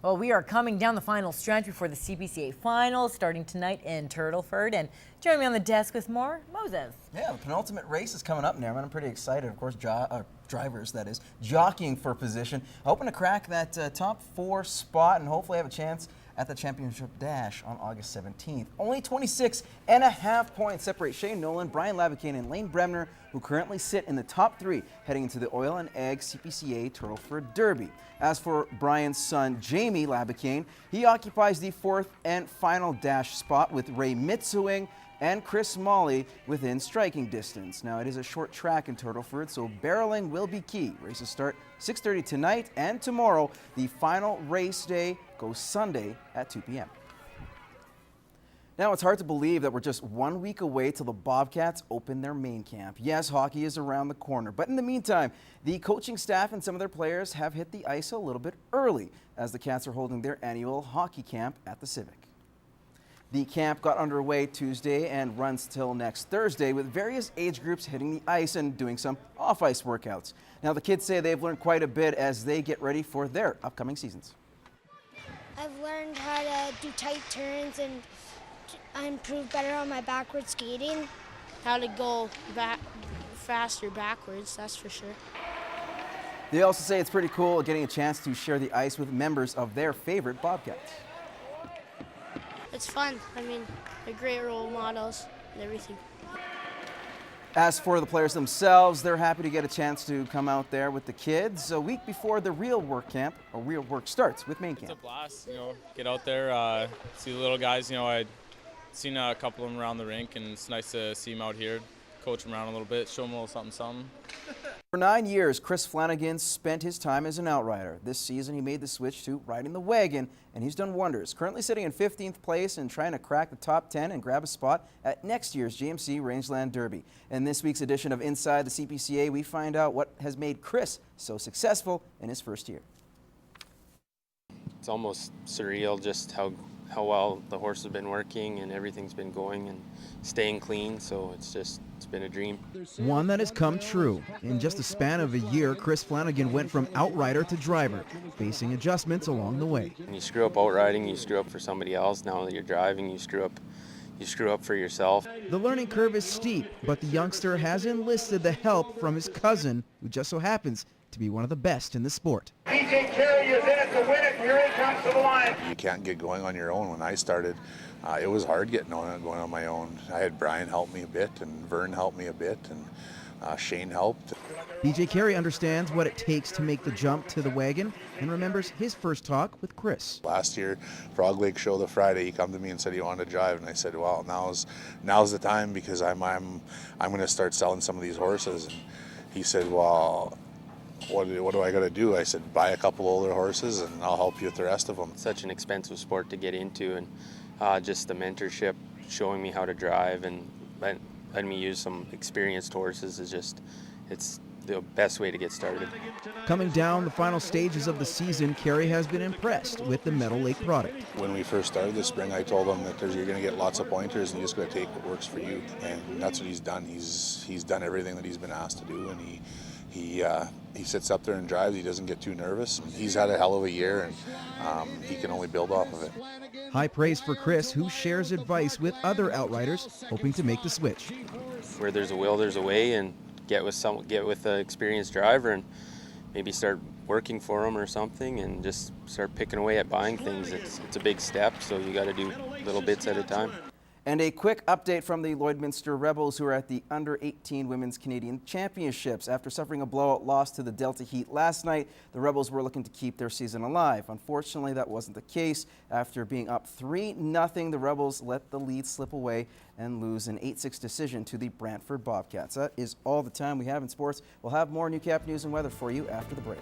Well, we are coming down the final stretch before the CPCA finals, starting tonight in Turtleford. And joining me on the desk with more, Moses. Yeah, the penultimate race is coming up now, and I'm pretty excited. Of course, drivers, that is, jockeying for position, hoping to crack that top 4 spot and hopefully have a chance at the championship dash on August 17th. Only 26.5 points separate Shane Nolan, Brian Labicane, and Lane Bremner, who currently sit in the top 3 heading into the Oil and Ag CPCA Turtleford Derby. As for Brian's son, Jamie Labicane, he occupies the 4th and final dash spot with Ray Mitsuing and Chris Molly within striking distance. Now, it is a short track in Turtleford, so barreling will be key. Races start 6:30 tonight and tomorrow. The final race day goes Sunday at 2 p.m. Now, it's hard to believe that we're just 1 week away till the Bobcaats open their main camp. Yes, hockey is around the corner, but in the meantime, the coaching staff and some of their players have hit the ice a little bit early as the Cats are holding their annual hockey camp at the Civic. The camp got underway Tuesday and runs till next Thursday, with various age groups hitting the ice and doing some off-ice workouts. Now, the kids say they've learned quite a bit as they get ready for their upcoming seasons. I've learned how to do tight turns and improve better on my backward skating. How to go faster backwards, that's for sure. They also say it's pretty cool getting a chance to share the ice with members of their favorite Bobcats. It's fun. I mean, they're great role models and everything. As for the players themselves, they're happy to get a chance to come out there with the kids a week before the real work camp, or real work starts with main camp. It's a blast, get out there, see the little guys. I'd seen a couple of them around the rink, and it's nice to see them out here, coach them around a little bit, show them a little something. For 9 years, Kris Flanagan spent his time as an outrider. This season, he made the switch to riding the wagon, and he's done wonders. Currently sitting in 15th place and trying to crack the top 10 and grab a spot at next year's GMC Rangeland Derby. In this week's edition of Inside the CPCA, we find out what has made Kris so successful in his first year. It's almost surreal just how well the horse has been working and everything's been going and staying clean, so it's been a dream. One that has come true. In just a span of a year, Kris Flanagan went from outrider to driver, facing adjustments along the way. When you screw up outriding, you screw up for somebody else. Now that you're driving, you screw up for yourself. The learning curve is steep, but the youngster has enlisted the help from his cousin, who just so happens to be one of the best in the sport. Carey is in it to win it. Here he comes to the line. You can't get going on your own. When I started, it was hard going on my own. I had Brian help me a bit, and Vern helped me a bit, and Shane helped. Carey understands what it takes to make the jump to the wagon and remembers his first talk with Kris. Last year, Frog Lake Show the Friday, he come to me and said he wanted to drive, and I said, well, now's the time, because I'm going to start selling some of these horses. And he said, well, what do I got to do? I said, buy a couple older horses and I'll help you with the rest of them. It's such an expensive sport to get into, and just the mentorship, showing me how to drive and letting me use some experienced horses it's the best way to get started. Coming down the final stages of the season, Carey has been impressed with the Meadow Lake product. When we first started this spring, I told him that you're going to get lots of pointers and you just got to take what works for you. And that's what he's done. He's done everything that he's been asked to do, and he sits up there and drives. He doesn't get too nervous. He's had a hell of a year, and he can only build off of it. High praise for Kris, who shares advice with other outriders hoping to make the switch. Where there's a will, there's a way, and get with an experienced driver and maybe start working for them or something, and just start picking away at buying things. It's a big step, so you got to do little bits at a time. And a quick update from the Lloydminster Rebels, who are at the Under-18 Women's Canadian Championships. After suffering a blowout loss to the Delta Heat last night, the Rebels were looking to keep their season alive. Unfortunately, that wasn't the case. After being up 3-0, the Rebels let the lead slip away and lose an 8-6 decision to the Brantford Bobcats. That is all the time we have in sports. We'll have more Newcap news and weather for you after the break.